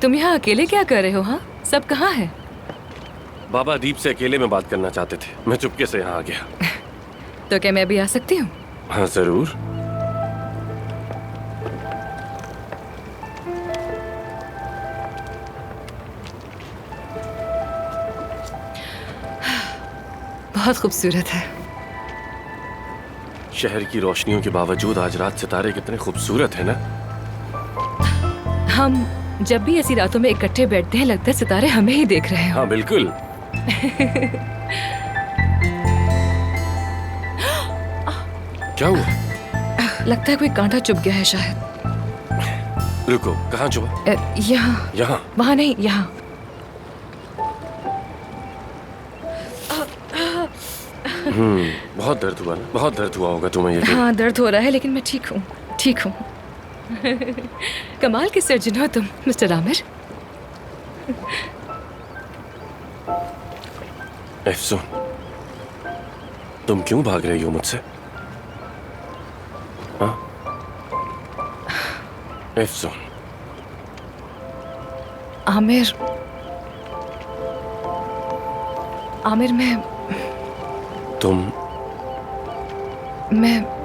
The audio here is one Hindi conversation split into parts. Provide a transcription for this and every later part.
तुम यहाँ अकेले क्या कर रहे हो? हाँ, सब कहाँ है? बाबा दीप से अकेले में बात करना चाहते थे, मैं चुपके से यहाँ आ गया। तो क्या मैं अभी आ सकती हूँ? हाँ जरूर। बहुत खूबसूरत है। शहर की रोशनियों के बावजूद आज रात सितारे कितने खूबसूरत है ना। हम जब भी ऐसी रातों में इकट्ठे बैठते हैं लगता है सितारे हमें ही देख रहे हैं। हाँ बिल्कुल। क्या हुआ? लगता है कोई कांटा चुभ गया है शायद। रुको, कहाँ चुभा? यहाँ। यहाँ? वहाँ नहीं, यहाँ। बहुत दर्द हुआ ना? बहुत दर्द हुआ होगा तुम्हें ये? हाँ दर्द हो रहा है लेकिन मैं ठीक हूँ, ठीक हूँ। कमाल के सर्जन हो तुम मिस्टर आमिर। एफसून, तुम क्यों भाग रही हो मुझसे? हाँ? एफसून। आमिर, आमिर मैं तुम मैं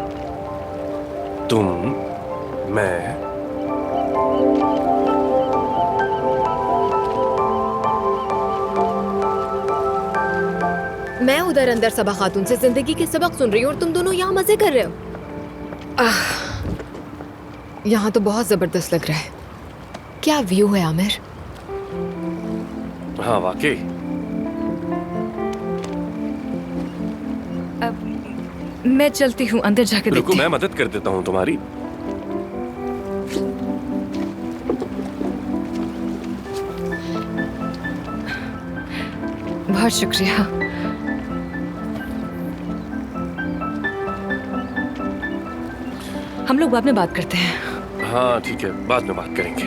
उधर अंदर सबा खातून से जिंदगी के सबक सुन रही हूँ और तुम दोनों यहाँ मजे कर रहे हो। यहाँ तो बहुत जबरदस्त लग रहा है। क्या व्यू है आमिर? हाँ वाकई। मैं चलती हूँ, अंदर जाके देखती रुको, मैं मदद कर देता हूँ तुम्हारी। बहुत शुक्रिया। हम लोग बाद में बात करते हैं। हाँ ठीक है, बाद में बात करेंगे।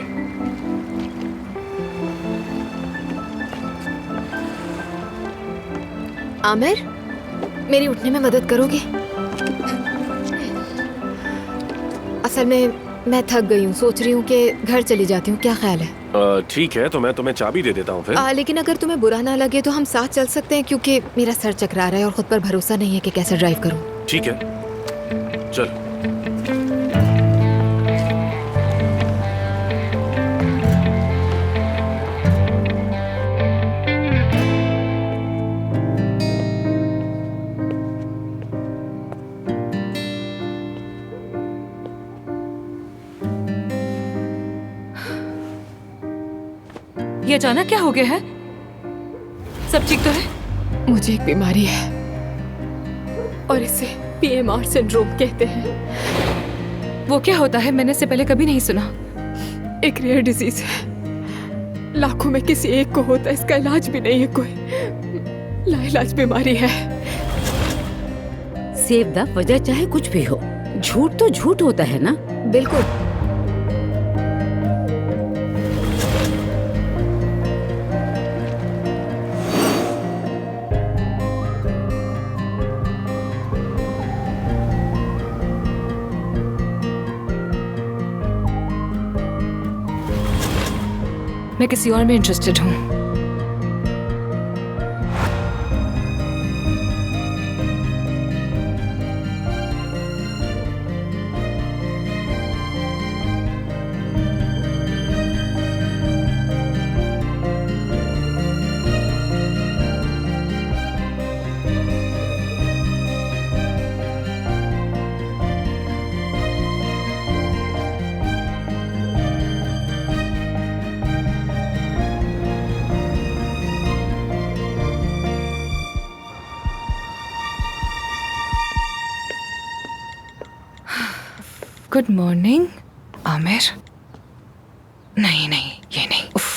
आमिर, मेरी उठने में मदद करोगे? असल में मैं थक गई हूँ, सोच रही हूँ कि घर चली जाती हूँ, क्या ख्याल है? ठीक है, तो मैं तुम्हें चाबी दे देता हूँ फिर। लेकिन अगर तुम्हें बुरा ना लगे तो हम साथ चल सकते हैं, क्योंकि मेरा सर चकरा रहा है और खुद पर भरोसा नहीं है कि कैसे ड्राइव करूँ। ठीक है, चल। ये अचानक क्या हो गया है? सब ठीक तो है? मुझे एक बीमारी है और इसे PMR सिंड्रोम कहते हैं। वो क्या होता है? मैंने इससे पहले कभी नहीं सुना। एक रेयर डिजीज है, लाखों में किसी एक को होता है, इसका इलाज भी नहीं है कोई, लाइलाज बीमारी है। सेवदा, वजह चाहे कुछ भी हो, झूठ तो झूठ होता है ना। बिल्कुल। मैं किसी और में इंटरेस्टेड हूँ। Good morning Aamir. नहीं नहीं, ये नहीं। उफ।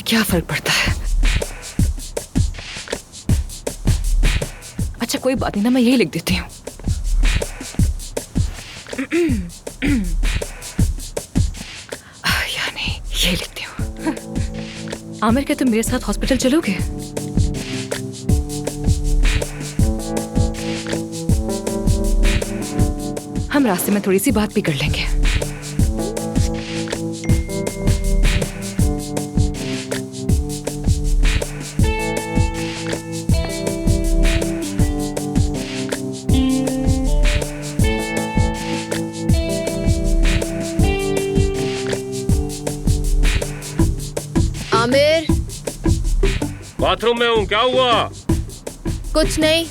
क्या फर्क पड़ता है? अच्छा कोई बात नहीं ना, मैं यही लिख देती हूँ। या नहीं, यही लिखती हूँ। आमिर, क्या तुम मेरे साथ हॉस्पिटल चलोगे? हम रास्ते में थोड़ी सी बात भी कर लेंगे। आमिर, बाथरूम में हूँ, क्या हुआ? कुछ नहीं।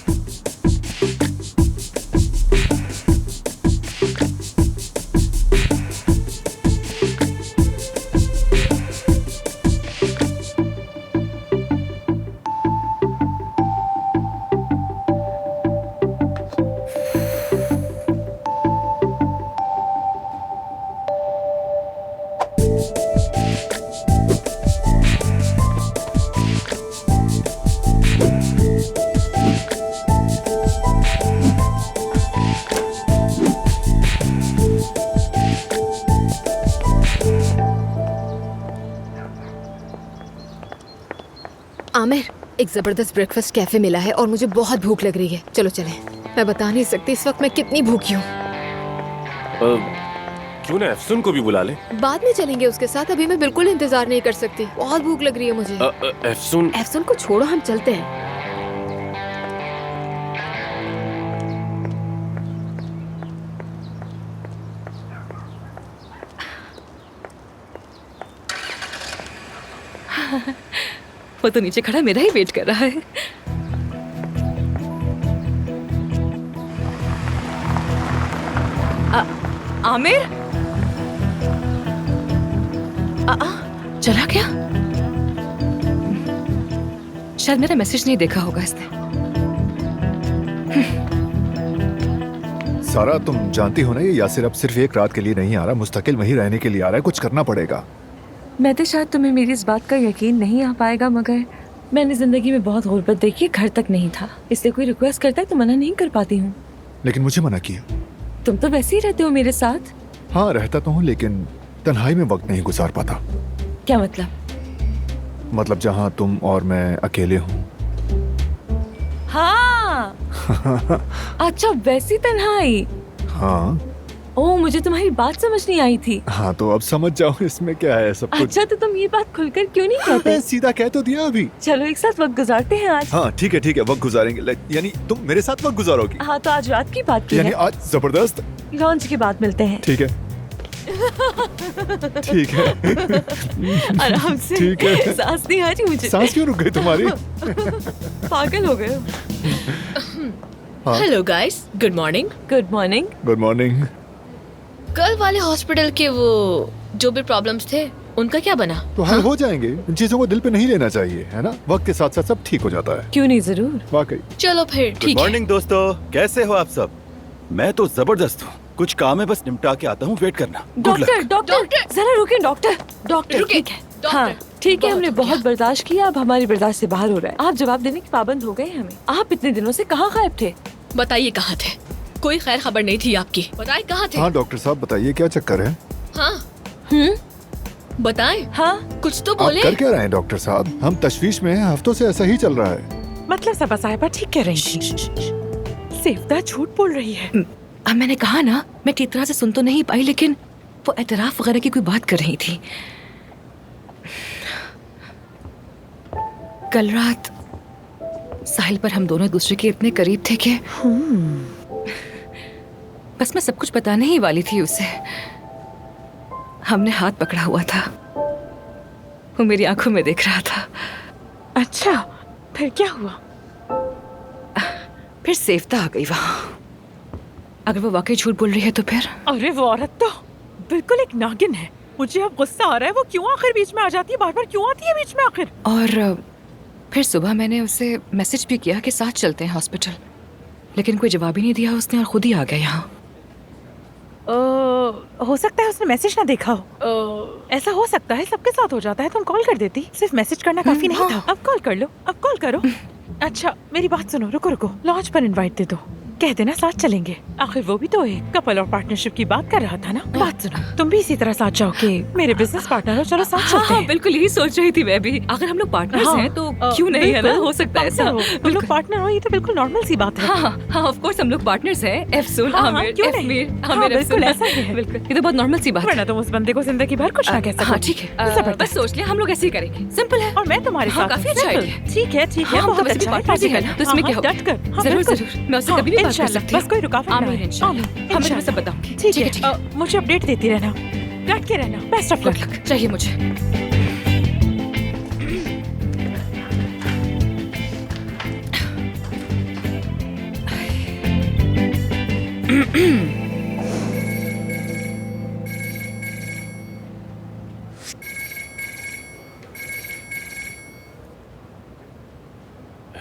आमिर, एक जबरदस्त ब्रेकफास्ट कैफे मिला है और मुझे बहुत भूख लग रही है। चलो चलें। मैं बता नहीं सकती इस वक्त मैं कितनी भूखी हूँ। क्यों ना एफसुन को भी बुला ले? बाद में चलेंगे उसके साथ, अभी मैं बिल्कुल इंतजार नहीं कर सकती। बहुत भूख लग रही है मुझे। एफसुन एफसुन को छोड़ो, हम चलते हैं। वो तो नीचे खड़ा मेरा ही वेट कर रहा है। आमिर, चला क्या? शायद मेरा मैसेज नहीं देखा होगा इसने। सारा, तुम जानती हो ना ये यासिर अब सिर्फ एक रात के लिए नहीं आ रहा, मुस्तकिल वहीं रहने के लिए आ रहा है। कुछ करना पड़ेगा। मैं तो शायद तुम्हें मेरी इस बात का यकीन नहीं आ पाएगा, मगर मैंने जिंदगी में बहुत गुर्बत देखी, घर तक नहीं था, इसलिए कोई रिक्वेस्ट करता है तो मना नहीं कर पाती हूँ। लेकिन मुझे मना किया। तुम तो वैसे ही रहते हो मेरे साथ। हाँ, रहता तो हूँ, लेकिन तन्हाई में वक्त नहीं गुजार पाता। क्या मतलब? मतलब जहाँ तुम और मैं अकेले हूँ। हाँ। अच्छा, वैसी तन्हाई। हाँ। ओह, मुझे तुम्हारी बात समझ नहीं आई थी। हाँ तो अब समझ जाओ, इसमें क्या है सब कुछ। अच्छा, तो तुम ये बात खुलकर क्यों नहीं कहते? सीधा कह तो दिया अभी। चलो एक साथ वक्त गुजारते हैं आज। हाँ ठीक है, वक्त गुजारेंगे। यानी तुम मेरे साथ वक्त गुजारोगी? हाँ, तो आज रात की बात की यानी है। आज जबरदस्त। लॉन्च के बाद मिलते हैं। ठीक है। ठीक है। आराम से। ठीक है। सांस नहीं आ रही मुझे। सांस क्यों रुक गई तुम्हारी? पागल हो गए हो। Hello guys, good morning. Good morning. Good morning. कल वाले हॉस्पिटल के वो जो भी प्रॉब्लम्स थे उनका क्या बना? तो हल हो जाएंगे। इन चीजों को दिल पे नहीं लेना चाहिए, है ना? वक्त के साथ साथ सब ठीक हो जाता है। क्यों नहीं, जरूर। वाकई। चलो फिर गुड ठीक है। मॉर्निंग दोस्तों, कैसे हो आप सब? मैं तो जबरदस्त हूँ। कुछ काम है, बस निपटा के आता हूँ, वेट करना। Good doctor luck। डॉक्टर जरा रुके। डॉक्टर रुके। ठीक है। डॉक्टर, हाँ ठीक है, बहुत हमने हो गया। बहुत बर्दाश्त किया, अब हमारी बर्दाश्त से बाहर हो रहा है। आप जवाब देने के पाबंद हो गए हमें। आप इतने दिनों से कहाँ गायब थे? बताइए कहाँ थे? कोई खैर खबर नहीं थी आपकी। बताइए कहाँ थे? हाँ डॉक्टर साहब बताइए, क्या चक्कर है? हाँ बताएं। हाँ, कुछ तो आप बोले। कर क्या रहे हैं डॉक्टर साहब? हम तशवीश में हैं, हफ्तों से ऐसा ही चल रहा है। मतलब सबा साहिबा ठीक कह रही थी। सेफ्ता झूठ बोल रही है। अब मैंने कहा ना, मैं ठीक तरह से सुन तो नहीं पाई, लेकिन वो एतराफ वगैरह की कोई बात कर रही थी। कल रात साहिल पर हम दोनों एक दूसरे के इतने करीब थे कि बस मैं सब कुछ बताने ही वाली थी उसे। हमने हाथ पकड़ा हुआ था, वो मेरी आंखों में देख रहा था। अच्छा, फिर क्या हुआ? फिर सेफ्ता आ गई वहां। अगर वो वाकई झूठ बोल रही है तो फिर? अरे वो औरत तो बिल्कुल एक नागिन है। मुझे अब गुस्सा आ रहा है, वो क्यों आखिर बीच में आ जाती है? बार बार क्यों आती है बीच में आखिर? और फिर सुबह मैंने उसे मैसेज भी किया कि साथ चलते हैं हॉस्पिटल, लेकिन कोई जवाब ही नहीं दिया उसने और खुद ही आ गया यहाँ। हो सकता है उसने मैसेज ना देखा हो। ऐसा हो सकता है, सबके साथ हो जाता है। तुम कॉल कर देती, सिर्फ मैसेज करना काफी नहीं था। अब कॉल कर लो, अब कॉल करो। अच्छा मेरी बात सुनो, रुको रुको, लॉन्च पर इनवाइट दे दो। कह देना साथ चलेंगे। आखिर वो भी तो एक कपल और पार्टनरशिप की बात कर रहा था ना। बात सुनो, तुम भी इसी तरह साथ जाओ कि मेरे बिजनेस पार्टनर हो, चलो साथ चलते हैं। बिल्कुल यही सोच रही थी मैं भी। अगर हम लोग पार्टनर्स हैं तो क्यों नहीं, है ना? हो सकता है ऐसा। तुम लोग पार्टनर हो, ये तो बिल्कुल नॉर्मल सी बात है। हाँ ऑफ कोर्स हम लोग पार्टनर्स हैं। एफसूल, हाँ, आमिर, क्यों नहीं? एफमीर, हाँ, आमिर, बिल्कुल एफसूल। ऐसा ही है। बिल्कुल, ये तो बहुत नॉर्मल सी बात है। वरना तुम उस बंदे को जिंदगी भर कुछ ना कह सको। हाँ ठीक है, जबरदस्त। बस सोच लिया हम लोग ऐसे ही करेंगे। सिंपल है। और मैं तुम्हारे हाँ, साथ काफी हूँ। अच्छा Simple। idea। ठीक है, ठीक है, हाँ, बहुत तो वैसे भी अच्छा है, partners ही है ना, तो इसमें हाँ, क्या होगा? डट कर। हाँ, जरूर बिल्कुल। जरूर, मैं उससे हाँ, कभी भी बात कर इंशाल्लाह, सकती हूँ। बस कोई रुकावट ना आमीन आए। इंशाल्लाह। आमीन, हाँ, मैं तुम्हें सब इंशाल्लाह। बताऊंगी। ठीक ठीक है, है, मुझे अपडेट देती रहना, डट के रहना। Best of luck. लक चाहिए मुझे।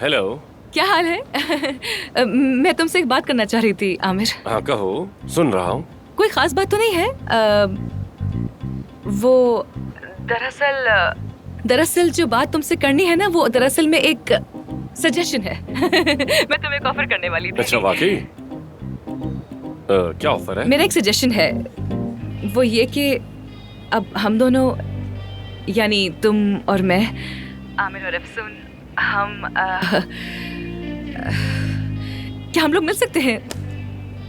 हेलो। क्या हाल है? मैं तुमसे एक बात करना चाह रही थी आमिर। हाँ कहो, सुन रहा हूँ। कोई खास बात तो नहीं है? वो दरअसल जो बात तुमसे करनी है ना, वो दरअसल में एक सजेशन है। मैं तुम्हें एक ऑफर करने वाली थी। अच्छा वाकई? क्या ऑफर है? मेरा एक सजेशन है, वो ये कि अब हम दोनों, यानी तुम और मैं, आमिर और अफसून, हम क्या हम लोग मिल सकते हैं?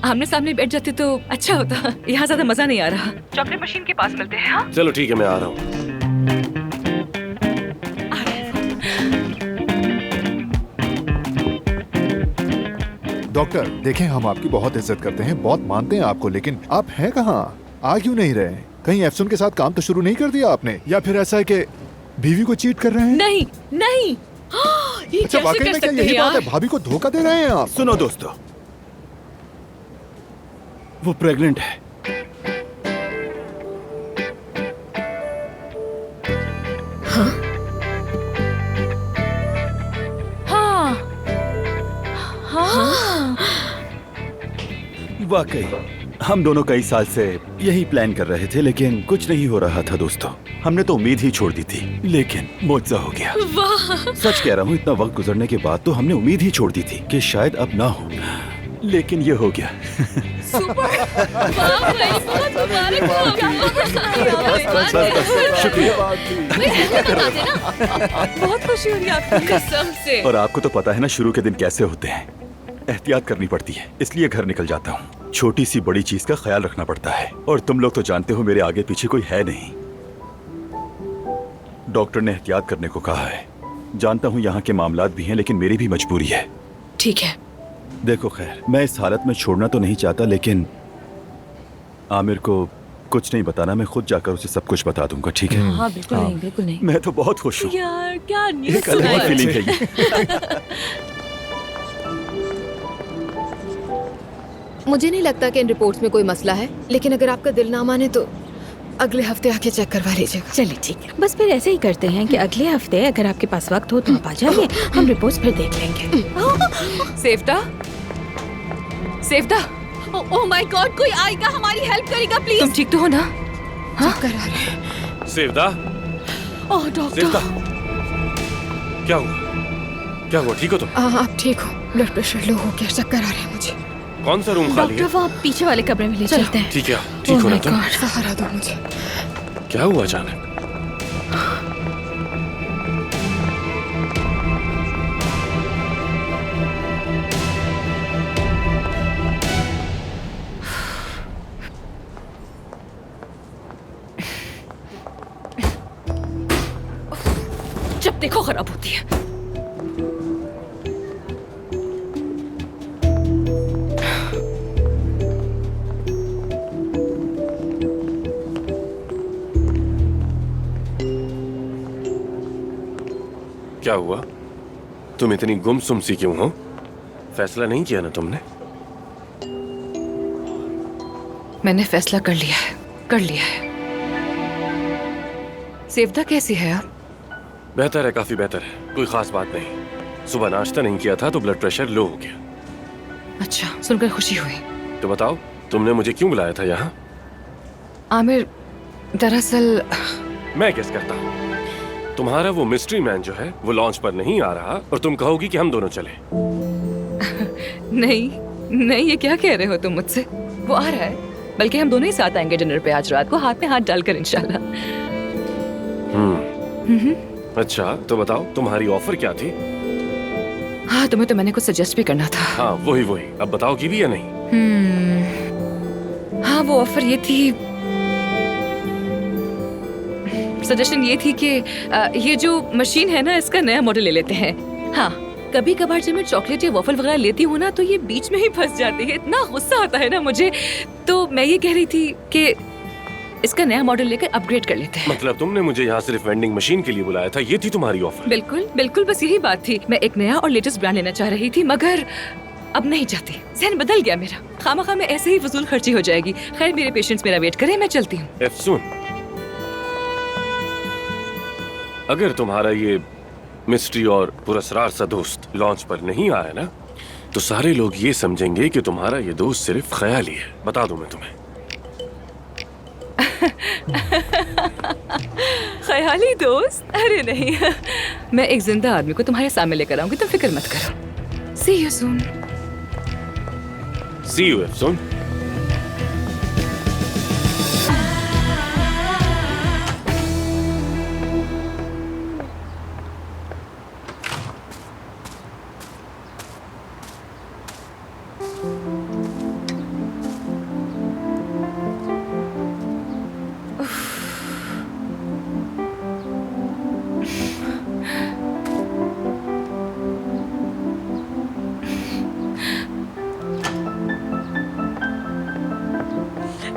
आमने सामने बैठ जाते तो अच्छा होता। यहाँ ज्यादा मजा नहीं आ रहा। चॉकलेट मशीन के पास मिलते हैं। हाँ? चलो ठीक है, मैं आ रहा हूँ। डॉक्टर देखें, हम आपकी बहुत इज्जत करते हैं, बहुत मानते हैं आपको, लेकिन आप हैं कहाँ? आ क्यों नहीं रहे? कहीं एफसून के साथ काम तो शुरू नहीं कर दिया आपने? या फिर ऐसा है कि बीवी को चीट कर रहे हैं? नहीं नहीं, ये अच्छा कैसे वाकई कर में क्या सकते यही हैं बात है? यार? भाभी को धोखा दे रहे हैं आप? सुनो दोस्तों, वो प्रेग्नेंट है। हाँ हाँ, वाकई हम दोनों कई साल से यही प्लान कर रहे थे, लेकिन कुछ नहीं हो रहा था दोस्तों। हमने तो उम्मीद ही छोड़ दी थी, लेकिन मुआवजा हो गया। वाह, सच कह रहा हूँ, इतना वक्त गुजरने के बाद तो हमने उम्मीद ही छोड़ दी थी कि शायद अब ना हो, लेकिन ये हो गया। शुक्रिया। बहुत खुशी हो रही है आपकी कसम से। और आपको तो पता है ना शुरू के दिन कैसे होते हैं, एहतियात करनी पड़ती है, इसलिए घर निकल जाता हूँ। छोटी सी बड़ी चीज का ख्याल रखना पड़ता है, और तुम लोग तो जानते हो मेरे आगे पीछे कोई है नहीं। डॉक्टर ने एहतियात करने को कहा है। जानता हूँ यहाँ के मामलात भी हैं, लेकिन मेरी भी मजबूरी है। ठीक है, देखो खैर, मैं इस हालत में छोड़ना तो नहीं चाहता, लेकिन आमिर को कुछ नहीं बताना, मैं खुद जाकर उसे सब कुछ बता दूंगा, ठीक है? हाँ बिल्कुल नहीं, बिल्कुल नहीं। मैं तो बहुत खुश हूँ। यार क्या न्यूज़ एक अलग सुनाई। फीलिंग है ये। मुझे नहीं लगता कि इन रिपोर्ट्स में कोई मसला है, लेकिन अगर आपका दिल ना माने तो अगले हफ्ते आके चेक करवा लीजिएगा। चलिए ठीक है, बस फिर ऐसे ही करते हैं कि अगले हफ्ते अगर आपके पास वक्त हो तो आप आ जाइए, हम रिपोर्ट्स फिर देख लेंगे। सेफ्टा, सेफ्टा, ओह माय गॉड, कोई आएगा, हमारी हेल्प करेगा प्लीज। तुम ठीक तो हो ना? चक्कर आ रहे हैं। सेवदा, ओह डॉक्टर, सेवदा, क्या हुआ? क्या हुआ? ठीक हो तुम? आप ठीक हो? ब्लड प्रेशर लो हो गया, चक्कर आ रहे हैं मुझे। कौन सा रूम खाली डॉक्टर है? वो आप पीछे वाले कमरे में ले चलते हैं। ठीक है, ठीक हो ना तुम? सहारा दो मुझे। क्या हुआ अचानक? जब देखो खराब होती है। क्या हुआ? तुम इतनी गुमसुम सी क्यों हो? फैसला नहीं किया ना तुमने? मैंने फैसला कर लिया है, कर लिया है। सेवदा कैसी है अब? बेहतर है, काफी बेहतर है, कोई खास बात नहीं। सुबह नाश्ता नहीं किया था तो ब्लड प्रेशर लो हो गया। अच्छा, सुनकर खुशी हुई। तो बताओ, तुमने मुझे क्यों बुलाया था यहाँ? आमिर, दरअसल मैं गेस करता हूँ। तुम्हारा वो मिस्ट्री मैन जो है वो लॉन्च पर नहीं आ रहा और तुम कहोगी कि हम दोनों चले। नहीं, नहीं, ये क्या कह रहे हो तुम मुझसे? वो आ रहा है, बल्कि हम दोनों ही साथ आएंगे डिनर पे आज रात को, हाथ में हाथ डालकर इंशाल्लाह। अच्छा, तो बताओ तुम्हारी ऑफर क्या थी? हाँ, तुम्हें तो मैंने कुछ सजेस्ट भी करना था। हाँ, वही वही। अब बताओ की भी या नहीं? हाँ, वो ऑफर ये थी, सजेशन ये थी कि ये जो मशीन है ना, इसका नया मॉडल ले लेते हैं। हाँ, कभी कभार जब मैं चॉकलेट या वॉफल वगैरह लेती हूँ ना, तो ये बीच में ही फंस जाती है। इतना गुस्सा आता है ना मुझे। तो मैं ये कह रही थी कि इसका नया मॉडल लेकर अपग्रेड कर लेते हैं। मतलब तुमने मुझे यहाँ सिर्फ वेंडिंग मशीन के लिए बुलाया था, ये थी तुम्हारी ऑफर? बिल्कुल बिल्कुल, बस यही बात थी। मैं एक नया और लेटेस्ट ब्रांड लेना चाह रही थी, मगर अब नहीं चाहती। ज़हन बदल गया मेरा। खामखा में ऐसे ही फजूल खर्ची हो जाएगी। खैर, मेरे पेशेंट्स मेरा वेट करें, मैं चलती हूँ। एफसून, अगर तुम्हारा ये मिस्ट्री और पुरस्कार सा दोस्त लॉन्च पर नहीं आया ना, तो सारे लोग ये समझेंगे कि तुम्हारा ये दोस्त सिर्फ ख्याली है। बता दूं मैं तुम्हें। ख्याली दोस्त? अरे नहीं, मैं एक जिंदा आदमी को तुम्हारे सामने लेकर आऊंगी, तुम फिक्र मत करो। See you soon. See you, एफसून।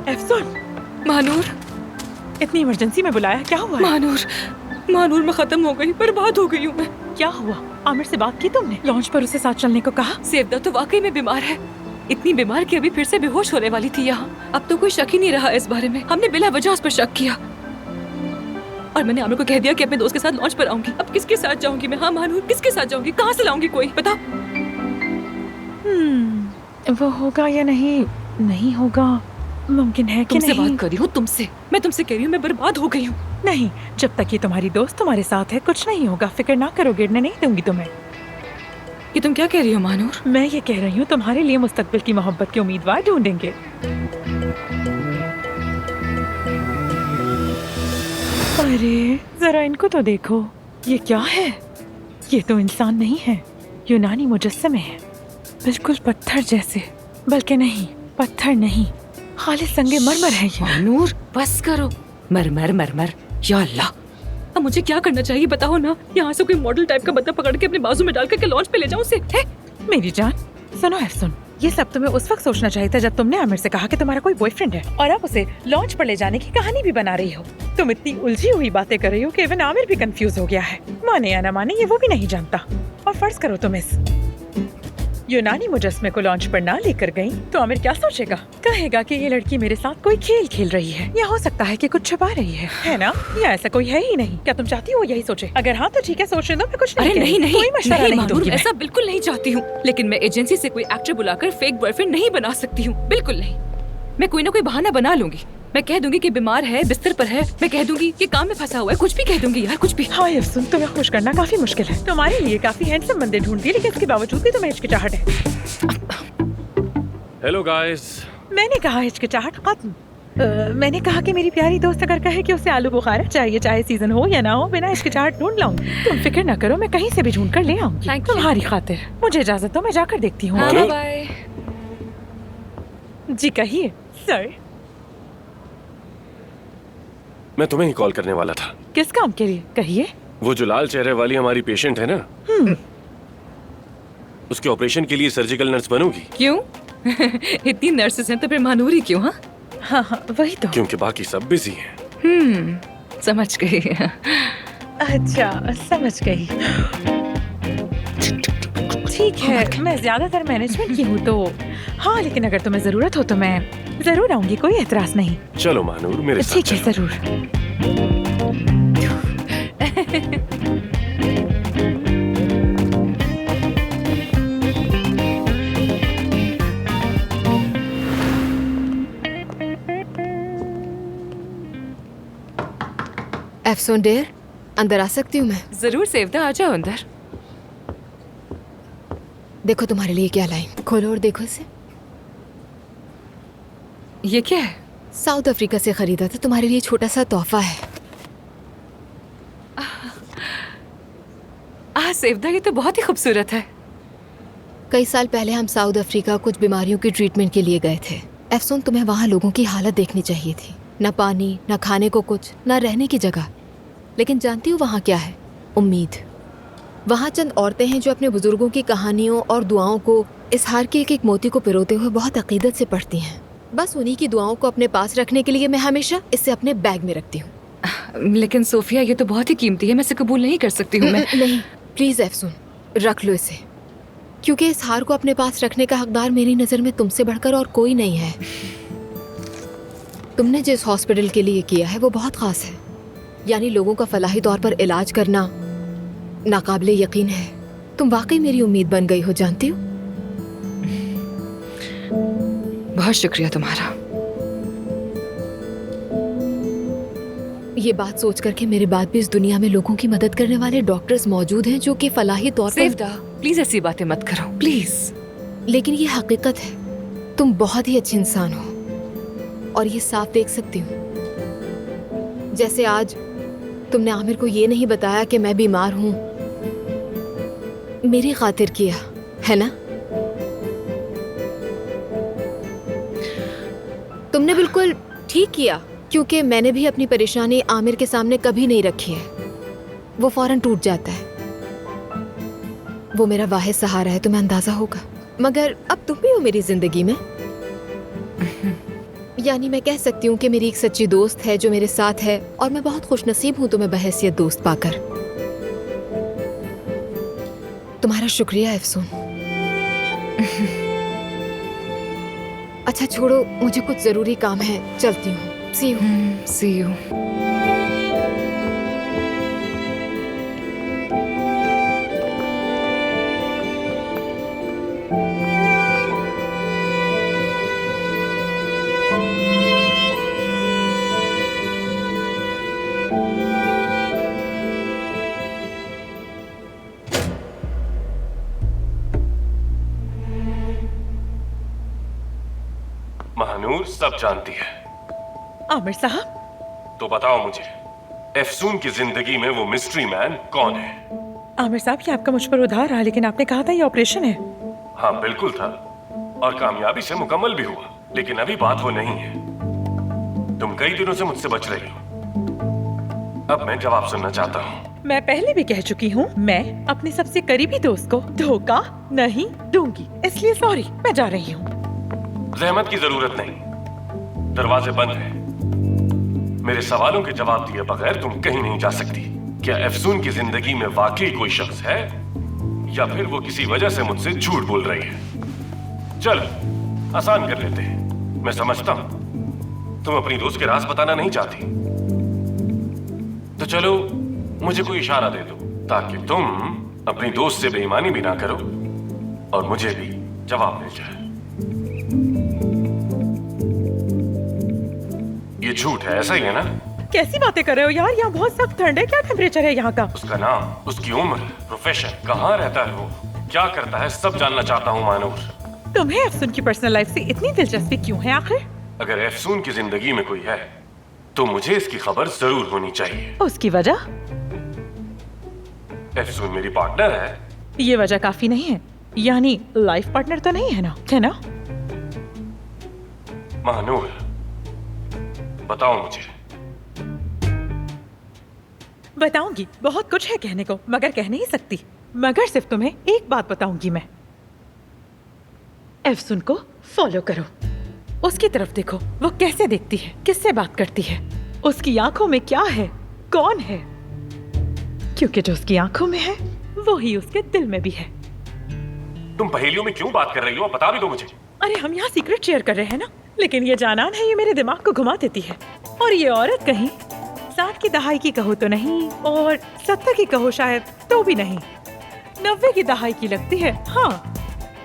एफसून, Mahnoor, इतनी इमरजेंसी में बुलाया, क्या हुआ है? महानूर मैं खत्म हो गई, बर्बाद हो गई हूँ मैं। क्या हुआ? आमिर से बात की तुमने? लॉन्च पर उसे साथ चलने को कहा? सेवदा तो वाकई में बीमार है, इतनी बीमार कि अभी फिर से बेहोश होने वाली थी यहाँ। अब तो कोई शक ही नहीं रहा इस बारे में। हमने बिला वजह उस पर शक किया और मैंने आमिर को कह दिया कि अपने दोस्त के साथ लॉन्च पर आऊंगी। अब किसके साथ जाऊंगी मैं? हाँ महानूर, किसके साथ जाऊंगी? कहाँ से लाऊंगी कोई? बताओ। वो होगा या नहीं? नहीं होगा, मुमकिन है कि तुमसे नहीं? बात कर रही हूँ, तुमसे। मैं तुमसे कह रही हूँ, मैं बर्बाद हो गई हूँ। नहीं, जब तक ये तुम्हारी दोस्त तुम्हारे साथ है कुछ नहीं होगा, फिक्र ना करो, गिरने नहीं दूंगी तुम्हें। ये तुम क्या कह रही हो महानूर? मैं ये कह रही हूँ तुम्हारे लिए मुस्तकबिल की मोहब्बत के उम्मीदवार ढूंढेंगे। अरे जरा इनको तो देखो, ये क्या है? ये तो इंसान नहीं है, यूनानी मुजस्समे है, बिल्कुल पत्थर जैसे। बल्कि नहीं, पत्थर नहीं, खालिस संगे मरमर है ये। महानूर बस करो। मरमर मरमर, या अल्लाह। अब मुझे क्या करना चाहिए बताओ ना? यहाँ से कोई मॉडल टाइप का बंदा पकड़ के अपने बाजू में डालकर के लॉन्च पे ले जाऊँ उसे? मेरी जान सुनो एफसून, ये सब तुम्हें उस वक्त सोचना चाहिए था जब तुमने आमिर से कहा कि तुम्हारा कोई बॉयफ्रेंड है, और अब उसे लॉन्च पर ले जाने की कहानी भी बना रही हो। तुम इतनी उलझी हुई बातें कर रही हो कि इवन आमिर भी कंफ्यूज हो गया है। माने या न माने, ये वो भी नहीं जानता। और फर्ज करो तुम इस यूनानी मुजस्मे को लॉन्च पर ना लेकर गई, तो आमिर क्या सोचेगा? कहेगा कि ये लड़की मेरे साथ कोई खेल खेल रही है, या हो सकता है कि कुछ छुपा रही है ना? या ऐसा कोई है ही नहीं। क्या तुम चाहती हो यही सोचे? अगर हाँ तो ठीक है, सोचने दो, मैं कुछ नहीं अरे कह रही। नहीं कोई मशवरा नहीं दूंगी मैं। ऐसा बिल्कुल नहीं चाहती हूँ, लेकिन मैं एजेंसी से कोई एक्टर बुलाकर फेक बॉयफ्रेंड नहीं बना सकती हूँ, बिल्कुल नहीं। मैं कोई ना कोई बहाना बना लूंगी। मैं कह दूंगी कि बीमार है, बिस्तर पर है। मैं कह दूंगी कि काम में फंसा हुआ है, कुछ भी कह दूंगी यार, कुछ भी। हाँ एफसून, तुम्हें खुश करना काफी मुश्किल है। तुम्हारे लिए काफी हैंडसम बंदे ढूंढती है, लेकिन इसके बावजूद भी तुम्हें हिचकिचाहट है। Hello guys. मैंने कहा हिचकिचाहट खत्म। मैंने कहा कि मेरी प्यारी दोस्त अगर कहे कि उसे आलू बुखारा चाहिए, चाहे सीजन हो या ना हो, बिना हिचकिचाहट ढूंढ लाऊंगी। तुम फिक्र न करो, मैं कहीं से भी ढूंढ कर ले आऊंगी Thank you. तुम्हारी खातिर। मुझे इजाजत दो, मैं जाकर देखती हूँ। हाँ, बाय। जी कहिए सर। मैं तुम्हें ही कॉल करने वाला था। किस काम के लिए? कहिए। वो जो लाल चेहरे वाली हमारी पेशेंट है ना, उसके ऑपरेशन के लिए सर्जिकल नर्स बनोगी? क्यों? इतनी नर्सेस हैं तो फिर महानूर ही क्यों? हाँ हाँ हाँ, वही तो। क्योंकि बाकी सब बिजी हैं। समझ गई। अच्छा, समझ गई। ठीक है, मैं ज्यादातर मैनेजमेंट की हूँ तो हाँ, लेकिन अगर तुम्हें जरूरत हो तो मैं जरूर आऊंगी, कोई एतराज नहीं। चलो महानूर, मेरे साथ ठीक है, चलो। जरूर। एफसून डेयर, अंदर आ सकती हूँ मैं? जरूर सेवदा, आ जाओ अंदर। देखो तुम्हारे लिए क्या लाई। खोलो और देखो इसे। ये क्या है? साउथ अफ्रीका से खरीदा था, तुम्हारे लिए छोटा सा तोहफा है। सेवदा, ये तो बहुत ही खूबसूरत है। कई साल पहले हम साउथ अफ्रीका कुछ बीमारियों की ट्रीटमेंट के लिए गए थे। एफसून, तुम्हें वहाँ लोगों की हालत देखनी चाहिए थी। न पानी, न खाने को कुछ, न रहने की जगह। लेकिन जानती हो वहाँ क्या है? उम्मीद। वहाँ चंद औरतें हैं जो अपने बुजुर्गों की कहानियों और दुआओं को इस हार के एक एक मोती को पिरोते हुए बहुत अकीदत से पढ़ती हैं। बस उन्हीं की दुआओं को अपने पास रखने के लिए मैं हमेशा इसे अपने बैग में रखती हूँ। लेकिन सोफिया, ये तो बहुत ही कीमती है, मैं इसे कबूल नहीं कर सकती हूँ। मैं नहीं, प्लीज एफसून, रख लो इसे, क्योंकि इस हार को अपने पास रखने का हकदार मेरी नजर में तुमसे बढ़कर और कोई नहीं है। तुमने जिस हॉस्पिटल के लिए किया है वो बहुत खास है, यानी लोगों का फलाही तौर पर इलाज करना नाकाबिले यकीन है। तुम वाकई मेरी उम्मीद बन गई हो, जानती हो। बहुत शुक्रिया तुम्हारा। ये बात सोच करके मेरे बाद भी इस दुनिया में लोगों की मदद करने वाले डॉक्टर्स मौजूद हैं जो कि फलाही तौर पर। सेवदा, प्लीज ऐसी बातें मत करो, प्लीज। लेकिन ये हकीकत है, तुम बहुत ही अच्छे इंसान हो और ये साफ देख सकती हूँ। जैसे आज तुमने आमिर को ये नहीं बताया कि मैं बीमार हूँ, मेरी खातिर किया है ना? तुमने बिल्कुल ठीक किया, क्योंकि मैंने भी अपनी परेशानी आमिर के सामने कभी नहीं रखी है। वो फौरन टूट जाता है। वो मेरा वाहिद सहारा है, तुम्हें अंदाजा होगा। मगर अब तुम भी हो मेरी जिंदगी में। यानी मैं कह सकती हूँ कि मेरी एक सच्ची दोस्त है जो मेरे साथ है, और मैं बहुत खुशनसीब हूँ तुम्हें बहैसियत दोस्त पाकर। तुम्हारा शुक्रिया एफसून। अच्छा छोड़ो, मुझे कुछ जरूरी काम है, चलती हूँ। See you. See you. Mahnoor सब जानती है। आमिर साहब, तो बताओ मुझे, एफसून की जिंदगी में वो मिस्ट्री मैन कौन है? आमिर साहब, ये आपका मुझ पर उधार रहा, लेकिन आपने कहा था ये ऑपरेशन है। हाँ बिल्कुल था, और कामयाबी से मुकम्मल भी हुआ। लेकिन अभी बात वो नहीं है। तुम कई दिनों से मुझसे बच रही हो। अब मैं जवाब सुनना चाहता हूँ। मैं पहले भी कह चुकी हूँ, मैं अपने सबसे करीबी दोस्त को धोखा नहीं दूंगी, इसलिए सॉरी, मैं जा रही हूँ। रहमत की जरूरत नहीं, दरवाजे बंद हैं। मेरे सवालों के जवाब दिए बगैर तुम कहीं नहीं जा सकती। क्या एफसून की जिंदगी में वाकई कोई शख्स है, या फिर वो किसी वजह से मुझसे झूठ बोल रही है? चलो आसान कर लेते हैं। मैं समझता हूं तुम अपनी दोस्त के राज बताना नहीं चाहती, तो चलो मुझे कोई इशारा दे दो ताकि तुम अपनी दोस्त से बेईमानी भी ना करो और मुझे भी जवाब मिल जाए। ये झूठ है, ऐसा ही है ना? कैसी बातें कर रहे हो यार, यहाँ बहुत सख्त ठंड है। क्या टेम्परेचर है यहाँ का? उसका नाम, उसकी उम्र, प्रोफेशन, कहाँ रहता है वो, क्या करता है, सब जानना चाहता हूँ मानूर। तुम्हें एफसून की पर्सनल लाइफ से इतनी दिलचस्पी क्यों है आखिर? अगर एफसून की जिंदगी में कोई है तो मुझे इसकी खबर जरूर होनी चाहिए। उसकी वजह? एफसून मेरी पार्टनर है। ये वजह काफी नहीं है, यानी लाइफ पार्टनर तो नहीं है ना, है ना? महानूर बताओ मुझे। बताऊंगी, बहुत कुछ है कहने को, मगर कह नहीं सकती। मगर सिर्फ तुम्हें एक बात बताऊंगी मैं, एफसून को फॉलो करो। उसकी तरफ देखो, वो कैसे देखती है, किससे बात करती है, उसकी आंखों में क्या है, कौन है, क्योंकि जो उसकी आंखों में है वो ही उसके दिल में भी है। तुम पहेलियों में क्यों बात कर रही हो, बता भी दो मुझे। अरे हम यहाँ सीक्रेट शेयर कर रहे हैं ना, लेकिन ये जानान है, ये मेरे दिमाग को घुमा देती है। और ये औरत कहीं 60 की दहाई की कहो तो नहीं, और 70 की कहो शायद तो भी नहीं, 90 की दहाई की लगती है। हाँ,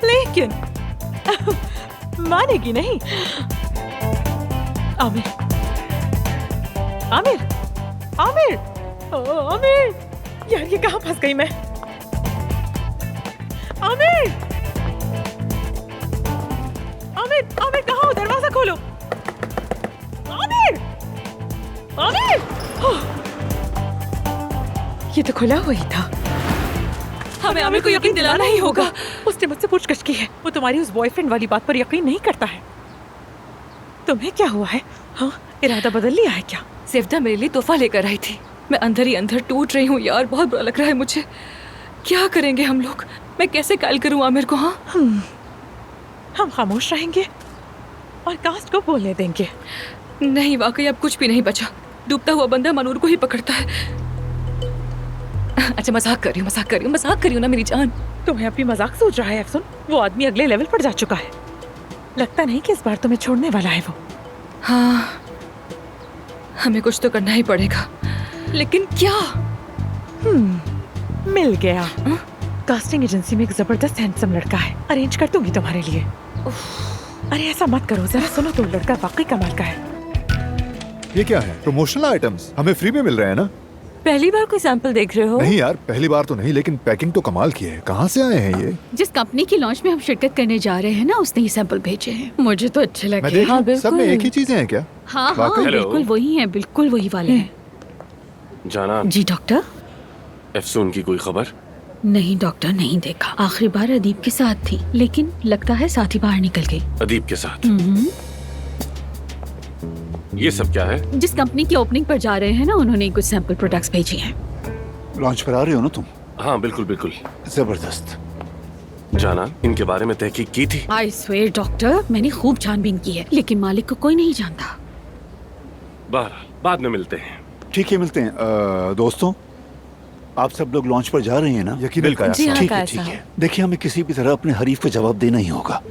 लेकिन मानेगी नहीं। आमिर, आमिर, आमिर, ओ आमिर, यार ये कहाँ फंस गई मैं? आमिर, आमिर, आमिर कहाँ हो? दरवाजा खोलो। तो खुला हुआ ही था। हमें आमिर को यकीन दिलाना ही होगा। उसने मुझसे पूछगछ की है। वो तुम्हारी उस बॉयफ्रेंड वाली बात पर यकीन नहीं करता है। तुम्हें क्या हुआ है? हाँ, इरादा बदल लिया है क्या? सेफ्दा मेरे लिए तोहफा लेकर आई थी। मैं अंदर ही अंदर टूट रही हूँ यार, बहुत बुरा लग रहा है मुझे। क्या करेंगे हम लोग? मैं कैसे कॉल करूँ आमिर को? हाँ, हम खामोश रहेंगे और कास्ट को बोलने देंगे। नहीं, वाकई अब कुछ भी नहीं बचा। डूबता हुआ बंदा मनूर को ही पकड़ता है। अच्छा, मजाक कर रही हूँ ना मेरी जान। तुम्हें अपनी मजाक सोच रहा है एफसुन? वो आदमी अगले लेवल पर जा चुका है। लगता नहीं कि इस बार तुम्हें छोड़ने वाला है वो। हाँ, हमें कुछ तो करना ही पड़ेगा, लेकिन क्या? मिल गया। कास्टिंग एजेंसी में एक जबरदस्त हैंडसम लड़का है, अरेंज कर दूंगी तुम्हारे लिए। अरे ऐसा मत करो, जरा सुनो तो, लड़का वाकई कमाल का है। ये क्या है? प्रमोशनल आइटम्स हमें फ्री में मिल रहे हैं ना? पहली बार कोई सैंपल देख रहे हो? नहीं यार, पहली बार तो नहीं, लेकिन पैकिंग तो कमाल की है। कहाँ से आए हैं ये? जिस कंपनी की लॉन्च में हम शिरकत करने जा रहे हैं ना, उसने ही सैंपल भेजे हैं। मुझे तो अच्छे मैं लगे। देख हाँ, लूं, सब में बिल्कुल। एक ही चीजें हैं क्या? हाँ हाँ, वाकई? हेलो। बिल्कुल वही है, बिल्कुल वही वाले हैं। जाना, जी डॉक्टर? एफसून की कोई खबर? नहीं डॉक्टर, नहीं देखा। आखिरी बार अदीब के साथ थी, लेकिन लगता है साथ ही बाहर निकल गई। अदीब के साथ? ये सब क्या है? जिस कंपनी की ओपनिंग पर जा रहे हैं ना, उन्होंने कुछ सैंपल प्रोडक्ट्स भेजे हैं। लॉन्च पर आ रहे हो ना तुम? हाँ बिल्कुल बिल्कुल। जबरदस्त। जाना, इनके बारे में तहकीक की थी? आई स्वेयर डॉक्टर, मैंने खूब छानबीन की है, लेकिन मालिक को कोई नहीं जानता। बहरहाल बाद में मिलते हैं। ठीक है, मिलते हैं। दोस्तों, आप सब लोग लॉन्च पर जा रहे हैं ना? यकीनन काया जी हाँ, ठीक है, काया ठीक साहब। है। देखिए, हमें किसी भी तरह अपने हरीफ को जवाब देना ही होगा।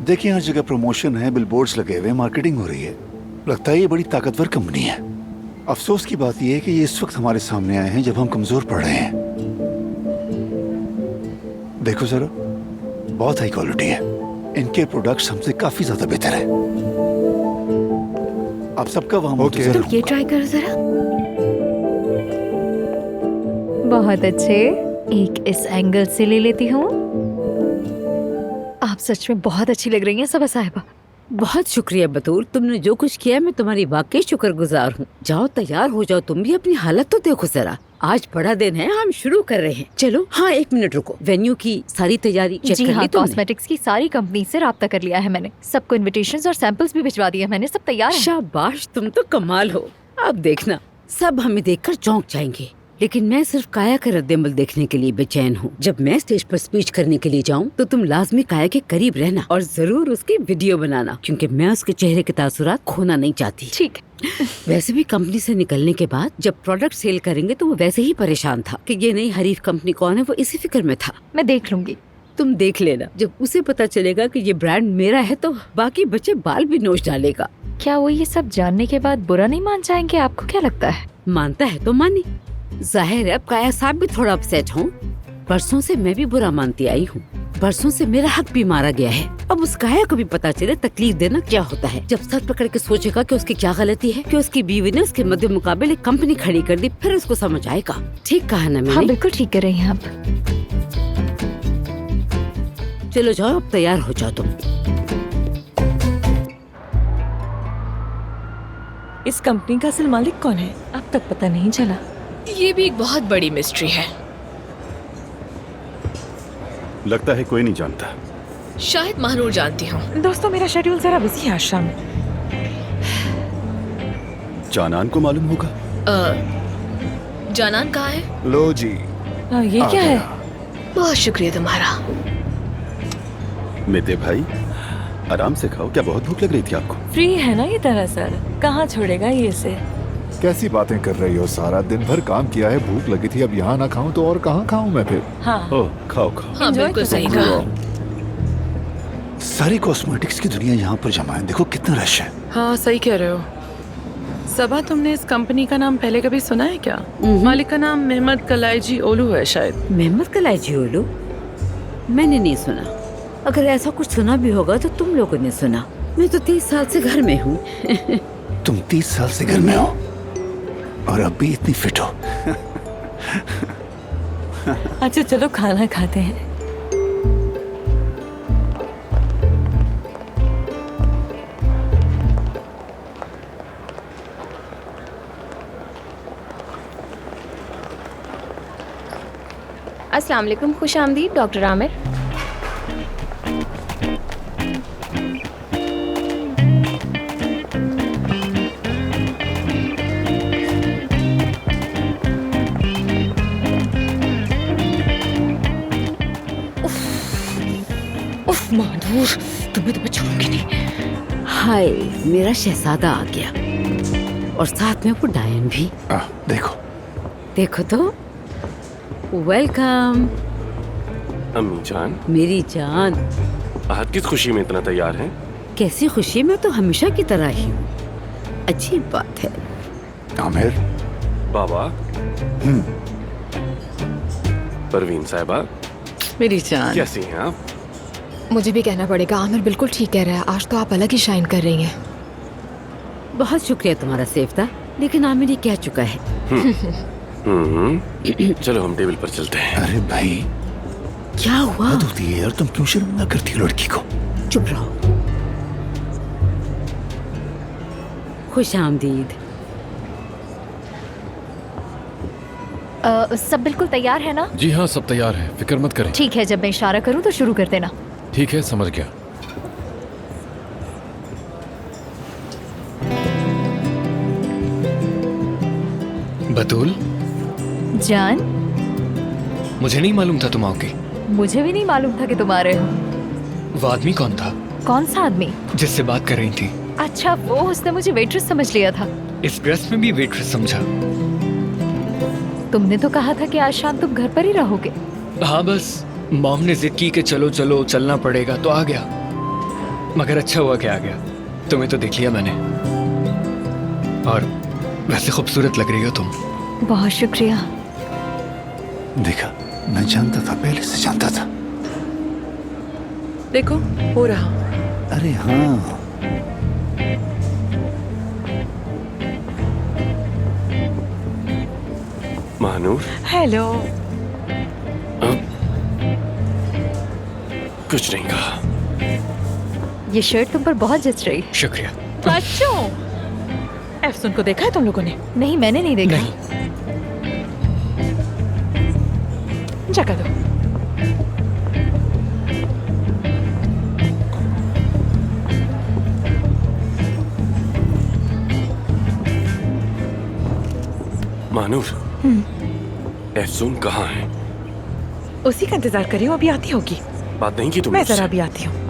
देखिए, हर जगह प्रमोशन है, बिलबोर्ड्स लगे हुए, मार्केटिंग हो रही है। लगता है ये बड़ी ताकतवर कंपनी है। अफसोस की बात यह है कि ये इस वक्त हमारे सामने आए हैं जब हम कमजोर पड़ रहे हैं। देखो जरा, बहुत हाई क्वालिटी है। इनके प्रोडक्ट्स हमसे काफी ज्यादा बेहतर है। आप सबका वहाँ Okay. मुंतज़र तो ये ट्राई करो जरा। बहुत अच्छे, एक इस एंगल से ले लेती हूँ। आप सच में बहुत अच्छी लग रही हैं सबा साहिबा। बहुत शुक्रिया बतूल, तुमने जो कुछ किया मैं तुम्हारी वाकई शुक्रगुजार हूँ। जाओ तैयार हो जाओ, तुम भी अपनी हालत तो देखो जरा। आज बड़ा दिन है, हम शुरू कर रहे हैं। चलो हाँ, 1 मिनट रुको। वेन्यू की सारी तैयारी चेक जी कर हाँ, ली तुमने? कॉस्मेटिक्स की सारी कंपनी से राब्ता कर लिया है मैंने। सबको इनविटेशंस और सैंपल्स भी भिजवा दिए मैंने, सब तैयार हैं। शाबाश, तुम तो कमाल हो। अब देखना, सब हमें देखकर चौंक जाएंगे। लेकिन मैं सिर्फ काया का रद्देमल देखने के लिए बेचैन हूँ। जब मैं स्टेज पर स्पीच करने के लिए जाऊँ तो तुम लाजमी काया के करीब रहना और जरूर उसकी वीडियो बनाना, क्योंकि मैं उसके चेहरे के तासुरात खोना नहीं चाहती। ठीक। वैसे भी कंपनी से निकलने के बाद जब प्रोडक्ट सेल करेंगे तो वो वैसे ही परेशान था कि ये नई हरीफ कंपनी कौन है, वो इसी फिक्र में था। मैं देख लूंगी। तुम देख लेना, जब उसे पता चलेगा कि ये ब्रांड मेरा है तो बाकी बच्चे बाल भी नोच डालेगा। क्या वो ये सब जानने के बाद बुरा नहीं मान जाएंगे? आपको क्या लगता है? मानता है तो मानी। जाहिर है अब काया साहब भी थोड़ा अपसेट हों। बरसों से मैं भी बुरा मानती आई हूँ। बरसों से मेरा हक भी मारा गया है। अब उस काया को भी पता चले तकलीफ देना क्या होता है। जब सर पकड़ के सोचेगा कि उसकी क्या गलती है कि उसकी बीवी ने उसके मध्य मुकाबले कंपनी खड़ी कर दी, फिर उसको समझ आएगा। ठीक कहा ना हाँ मैंने? बिल्कुल ठीक कर रही हैं आप। चलो जाओ, अब तैयार हो जाओ तुम। इस कंपनी का असल मालिक कौन है अब तक पता नहीं चला। ये भी एक बहुत बड़ी मिस्ट्री है। लगता है कोई नहीं जानता। शायद महानूर जानती हूँ। दोस्तों, मेरा शेड्यूल जरा बिजी है आज शाम। जानान को मालूम होगा। जानान कहाँ है? लो जी, ये आ क्या है? गया। बहुत शुक्रिया तुम्हारा। मेते भाई, आराम से खाओ। क्या बहुत भूख लग रही थी आपको? फ्री है ना ये दरअसल, कहाँ छोड़ेगा ये इसे। कैसी बातें कर रही हो? सारा दिन भर काम किया है, भूख लगी थी। अब यहाँ ना खाऊं तो और कहाँ खाऊं मैं फिर? हाँ ओह, खाओ खाओ। हाँ Enjoy बिल्कुल तो सही करो। कहा। सारी कॉस्मेटिक्स की दुनिया यहाँ पर जमा है। देखो कितना रश है। हाँ सही कह रहे हो। सबा, तुमने इस कंपनी का नाम पहले कभी सुना है क्या? मालिक का नाम मेहमद कलाईजी ओलू है शायद। मेहमद कलाईजी ओलू? मैंने नहीं सुना। अगर ऐसा कुछ सुना भी होगा तो तुम लोगों ने सुना। मैं तो 30 साल से घर में हूँ। तुम 30 साल से घर में हो और अब भी इतनी फिट हो। अच्छा चलो खाना खाते हैं। अस्सलाम वालेकुम, खुश आमदीद डॉक्टर आमिर। उफ मानूर, तुम्हें तो मैं छोड़ूंगी नहीं। हाय, मेरा शहजादा आ गया और साथ में वो डायन भी। देखो देखो तो। वेलकम अम्मी जान। मेरी जान। आज किस खुशी में इतना तैयार हैं? कैसी खुशी में तो हमेशा की तरह ही हूँ। अच्छी बात है। आमिर। बाबा। परवीन साहिबा। मेरी जान। कैसी हैं आप? मुझे भी कहना पड़ेगा, आमिर बिल्कुल ठीक कह रहा है। आज तो आप अलग ही शाइन कर रही हैं। बहुत शुक्रिया तुम्हारा सेफ्ता, लेकिन आमिर ये कह चुका है। चलो हम टेबल पर चलते हैं। अरे भाई क्या हुआ? हद होती है यार, तुम क्यों शर्मिंदा करती हो लड़की को? चुप रहो। खुश आमदीद। सब बिल्कुल तैयार है ना? जी हाँ, सब तैयार है, फिक्र मत करें। ठीक है, जब मैं इशारा करूं तो शुरू कर देना। ठीक है, समझ गया। बतूल जान, मुझे नहीं मालूम था तुम आओगे। मुझे भी नहीं मालूम था कि तुम आ रहे हो। वो आदमी कौन था कौन सा आदमी? जिससे बात कर रही थी? अच्छा, वो उसने मुझे वेट्रेस समझ लिया था। इस ड्रेस में भी वेट्रेस समझा? तुमने तो कहा था कि आज शाम तुम घर पर ही रहोगे। हाँ, बस मॉम ने जिद की कि चलो चलो चलना पड़ेगा तो आ गया। मगर अच्छा हुआ कि आ गया। तुम्हें तो देख लिया मैंने, और वैसे खूबसूरत लग रही हो तुम। बहुत शुक्रिया। देखा, मैं जानता था, पहले से जानता था। देखो हो रहा। अरे हाँ, महानूर। हेलो। कुछ नहीं कहा। ये शर्ट तुम पर बहुत जच रही। शुक्रिया। बच्चों, एफसून को देखा है तुम लोगों ने? नहीं, मैंने नहीं देखा। नहीं। जगह दो। महानूर, एफसून कहाँ है? उसी का इंतजार कर रही हूँ, अभी आती होगी। बात नहीं की तुमने मैं उससे? जरा भी आती हूँ।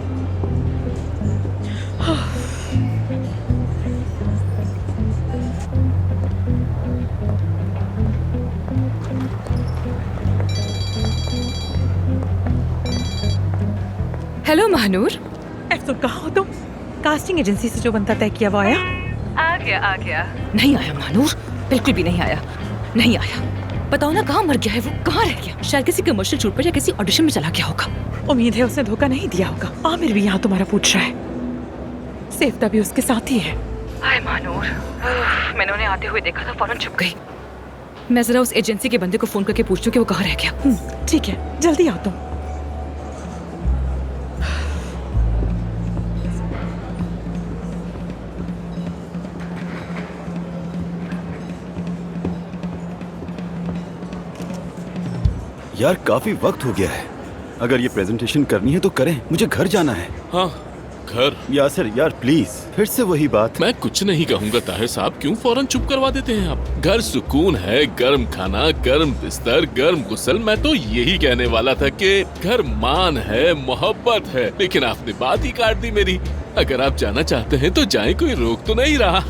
हेलो महानूर। एफसून कहाँ हो तुम? कास्टिंग एजेंसी से जो बनता तय किया वो आया? आ गया। नहीं आया महानूर, बिल्कुल भी नहीं आया। नहीं आया। बताओ ना, कहाँ मर गया है वो? कहाँ रह गया? शायद किसी कमर्शियल शूट पर या किसी ऑडिशन में चला गया होगा। उम्मीद है उसने धोखा नहीं दिया होगा। आमिर भी यहाँ तुम्हारा पूछ रहा है। सेफ्ता भी उसके साथ ही है। हाय महानूर, मैंने उन्हें आते हुए देखा था, फौरन छुप गई। मैं जरा उस एजेंसी के बंदे को फोन करके पूछूं कि वो कहाँ रह गया। ठीक है, जल्दी आओ तुम। यार काफी वक्त हो गया है। अगर ये प्रेजेंटेशन करनी है तो करें, मुझे घर जाना है। हाँ, घर? यासिर यार प्लीज, फिर से वही बात। मैं कुछ नहीं कहूँगा ताहिर साहब, क्यों फौरन चुप करवा देते हैं आप? घर सुकून है, गर्म खाना, गर्म बिस्तर, गर्म गुस्ल। मैं तो यही कहने वाला था कि घर मान है, मोहब्बत है, लेकिन आपने बात ही काट दी मेरी। अगर आप जाना चाहते हैं तो जाएं, कोई रोक तो नहीं रहा।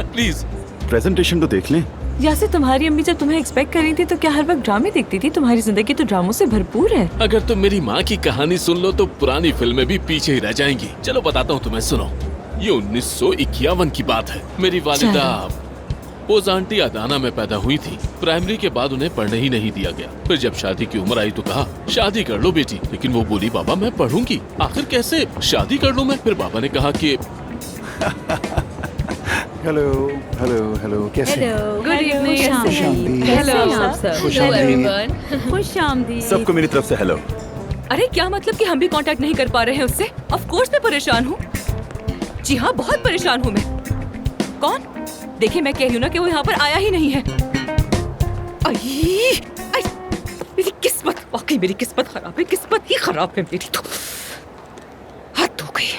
प्लीज प्रेजेंटेशन तो देख लें। यासिर, तुम्हारी अम्मी जब तुम्हें एक्सपेक्ट कर रही थी तो क्या हर वक्त ड्रामे देखती थी? तुम्हारी जिंदगी तो ड्रामों से भरपूर है। अगर तुम मेरी माँ की कहानी सुन लो तो पुरानी फिल्में भी पीछे ही रह जाएंगी। चलो बताता हूँ तुम्हें, सुनो। ये 1951 की बात है। मेरी वालिदा ओज आंटी अदाना में पैदा हुई थी। प्राइमरी के बाद उन्हें पढ़ने ही नहीं दिया गया। फिर जब शादी की उम्र आई तो कहा शादी कर लो बेटी, लेकिन वो बोली बाबा मैं पढ़ूंगी। आखिर कैसे शादी कर लूं मैं? फिर बाबा ने कहा कि हेलो हेलो हेलो, कैसे? Good evening. Hello everyone. खुश आमदीद। सबको मेरी तरफ से हेलो। अरे क्या मतलब कि हम भी कांटेक्ट नहीं कर पा रहे हैं उससे? ऑफ कोर्स मैं परेशान हूँ। जी हाँ, बहुत परेशान हूँ मैं। कौन? देखिए, मैं कह रही हूँ ना कि वो यहाँ पर आया ही नहीं है। मेरी किस्मत, वाकई मेरी किस्मत खराब है, किस्मत ही खराब है मेरी तो। हद हो गई।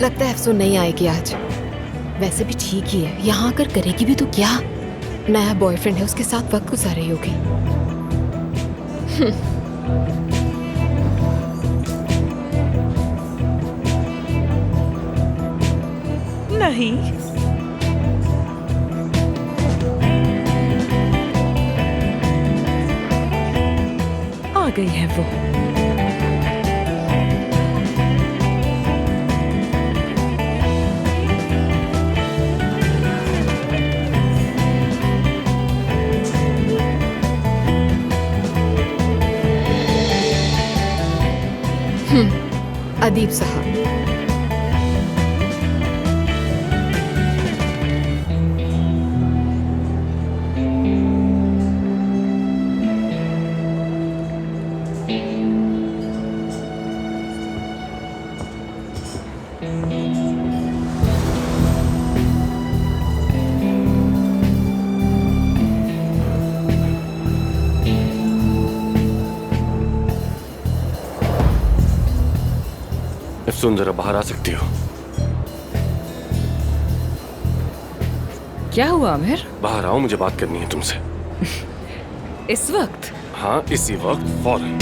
लगता है अफसोस नहीं आएगी आज। वैसे भी ठीक ही है, यहाँ आकर करेगी भी तो क्या। नया बॉयफ्रेंड है, उसके साथ वक्त गुजार रही होगी। नहीं, आ गई है वो। अदीब साहब, सुन, जरा बाहर आ सकती हो? क्या हुआ आमिर? बाहर आओ, मुझे बात करनी है तुमसे। इस वक्त? हाँ, इसी वक्त, फौरन।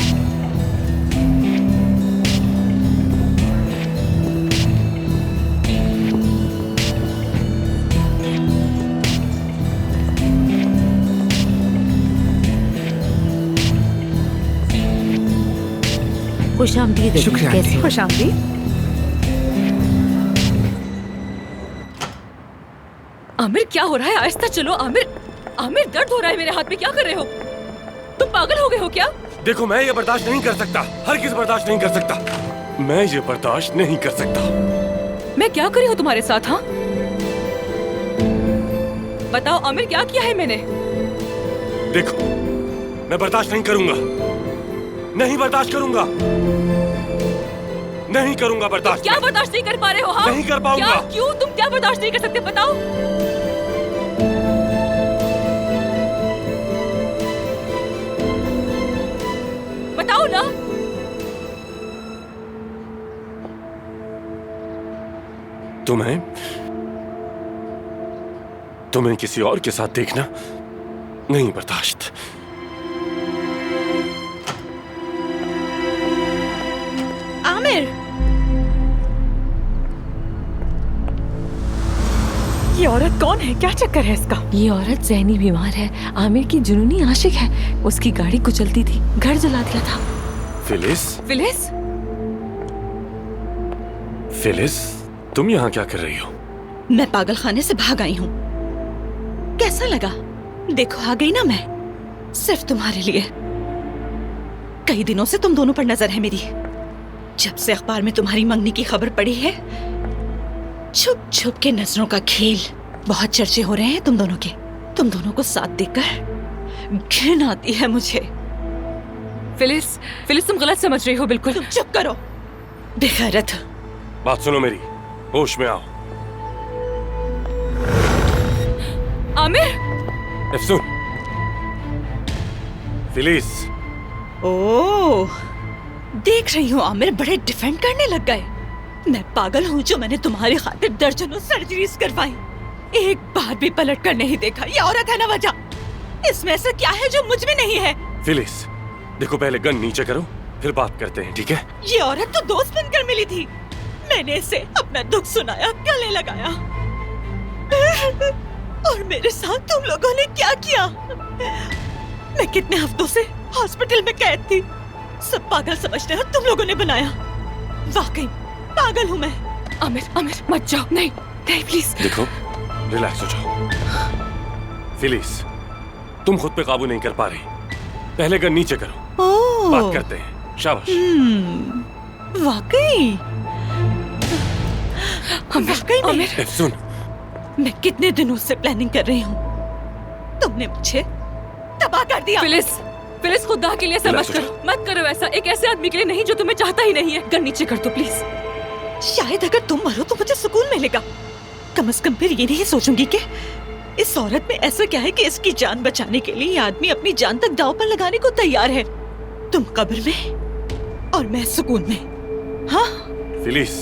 खुशामदीद। शुक्रिया। कैसी? खुशामदीद। आमिर क्या हो रहा है? आहिस्ता चलो आमिर। आमिर दर्द हो रहा है मेरे हाथ में, क्या कर रहे हो? तुम पागल हो गए हो क्या? देखो, मैं ये बर्दाश्त नहीं कर सकता, हरगिज़ बर्दाश्त नहीं कर सकता। मैं ये बर्दाश्त नहीं कर सकता। मैं क्या करी हूँ तुम्हारे साथ? हाँ बताओ आमिर, क्या किया है मैंने? देखो, मैं बर्दाश्त नहीं करूंगा, नहीं बर्दाश्त करूंगा, नहीं करूंगा बर्दाश्त। क्या बर्दाश्त नहीं कर पा रहे हो? हाँ नहीं कर पाऊंगा। क्या? क्यों? तुम क्या बर्दाश्त नहीं कर सकते, बताओ। बताओ ना। तुम्हें किसी और के साथ देखना नहीं बर्दाश्त। आमिर, ये औरत कौन है? क्या चक्कर है इसका? ये औरत ज़हनी बीमार है, आमिर की जुनूनी आशिक है। उसकी गाड़ी कुचलती थी, घर जला दिया था। फिलिस? फिलिस? फिलिस, तुम यहाँ क्या कर रही हो? मैं पागल खाने से भाग आई हूँ। कैसा लगा? देखो आ गई ना मैं, सिर्फ तुम्हारे लिए। कई दिनों से तुम दोनों पर नजर है मेरी। जब से अखबार में तुम्हारी मंगनी की खबर पड़ी है, छुप छुप के नजरों का खेल। बहुत चर्चे हो रहे हैं तुम दोनों के। तुम दोनों को साथ देखकर घिन आती है मुझे। फिलिस, फिलिस तुम गलत समझ रही हो बिल्कुल। तुम चुप करो बेगैरत। बात सुनो मेरी, होश में आओ। आमिर! एफसून, फिलिस। ओह, देख रही हूँ आमिर बड़े डिफेंड करने लग गए। मैं पागल हूँ जो मैंने तुम्हारी खातिर दर्जनों सर्जरीज करवाई, एक बार भी पलट कर नहीं देखा। ये औरत है ना वजह। इसमें ऐसा क्या है जो मुझ में नहीं है? फिलिस, देखो पहले गन नीचे करो, फिर बात करते हैं, ठीक है? ये औरत तो दोस्त बनकर मिली थी। मैंने इसे अपना दुख सुनाया, गले लगाया, और मेरे साथ तुम लोगों ने क्या किया? मैं कितने हफ्तों से हॉस्पिटल में कैद थी। सब पागल समझते हैं, तुम लोगों ने बनाया। वाकई पागल हूँ मैं। आमिर, आमिर मत जाओ, नहीं नहीं प्लीज। देखो, रिलैक्स हो जाओ। फिलिस, तुम खुद पे काबू नहीं कर पा रही। पहले गन नीचे करो, ओह। बात करते हैं। शाबाश। वाकई वाकई में एफसून, मैं कितने दिनों से प्लानिंग कर रही हूँ, तुमने मुझे तबाह कर दिया। फिलिस खुदा के लिए समझ करो, मत करो ऐसा एक ऐसे आदमी के लिए नहीं जो तुम्हें चाहता ही नहीं है। गन नीचे कर दो प्लीज। शायद अगर तुम मरो तो मुझे सुकून मिलेगा। कम से कम फिर ये नहीं सोचूंगी कि इस औरत में ऐसा क्या है कि इसकी जान बचाने के लिए ये आदमी अपनी जान तक दांव पर लगाने को तैयार है। तुम कब्र में और मैं सुकून में। हाँ फिलिस,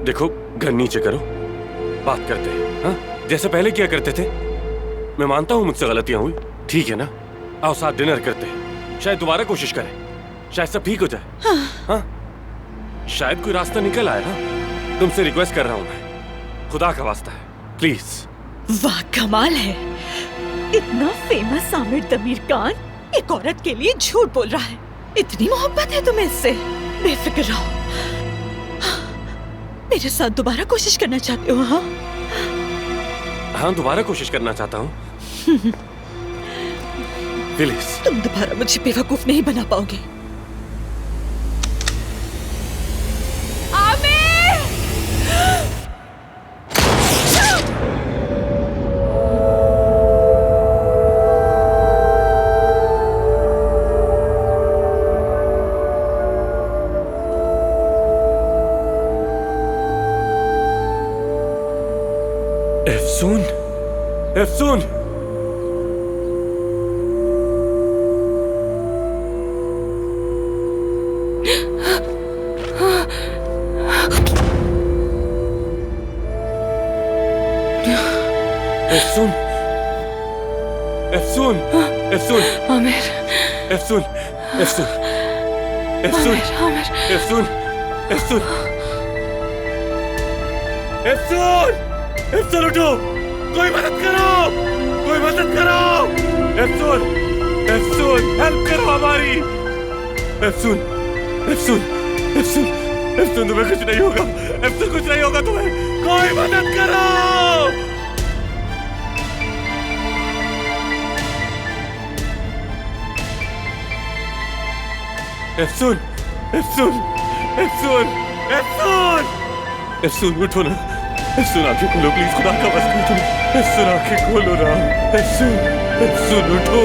देखो गन नीचे करो, बात करते हैं। हाँ, जैसे पहले किया करते थे। मैं मानता हूँ मुझसे गलतियां हुई, ठीक है ना? आओ साथ डिनर करते हैं, शायद दोबारा कोशिश करें, शायद सब ठीक हो जाए। हाँ, शायद कोई रास्ता निकल आए। हाँ, तुमसे रिक्वेस्ट कर रहा हूँ मैं, खुदा का वास्ता है, प्लीज। वाह कमाल है, इतना फेमस आमिर दमीर खान एक औरत के लिए झूठ बोल रहा है। इतनी मोहब्बत है तुम्हें इससे? बेफिक्र रहो। मेरे साथ दोबारा कोशिश करना चाहते हो? हाँ हाँ, दोबारा कोशिश करना चाहता हूँ। फिलिस, तुम दोबारा मुझे बेवकूफ नहीं बना पाओगे। एफसून, एफसून, एफसून, एफसून, एफसून, आमिर, एफसून, एफसून, एफसून, एफसून, एफसून, एफसून, एफसून उठो, कोई मदद करो, कोई मदद करो, एफसून, एफसून, हेल्प करो हमारी, एफसून, एफसून, एफसून, एफसून, तुम्हें कुछ नहीं होगा, एफसून कुछ नहीं होगा तुम्हें, कोई मदद करो। एफसून, एफसून, एफसून, एफसून, एफसून उठो ना, एफसून आंखें खोलो प्लीज, खुदा का वास्ता उठो, एफसून आंखें खोलो ना, एफसून, एफसून उठो।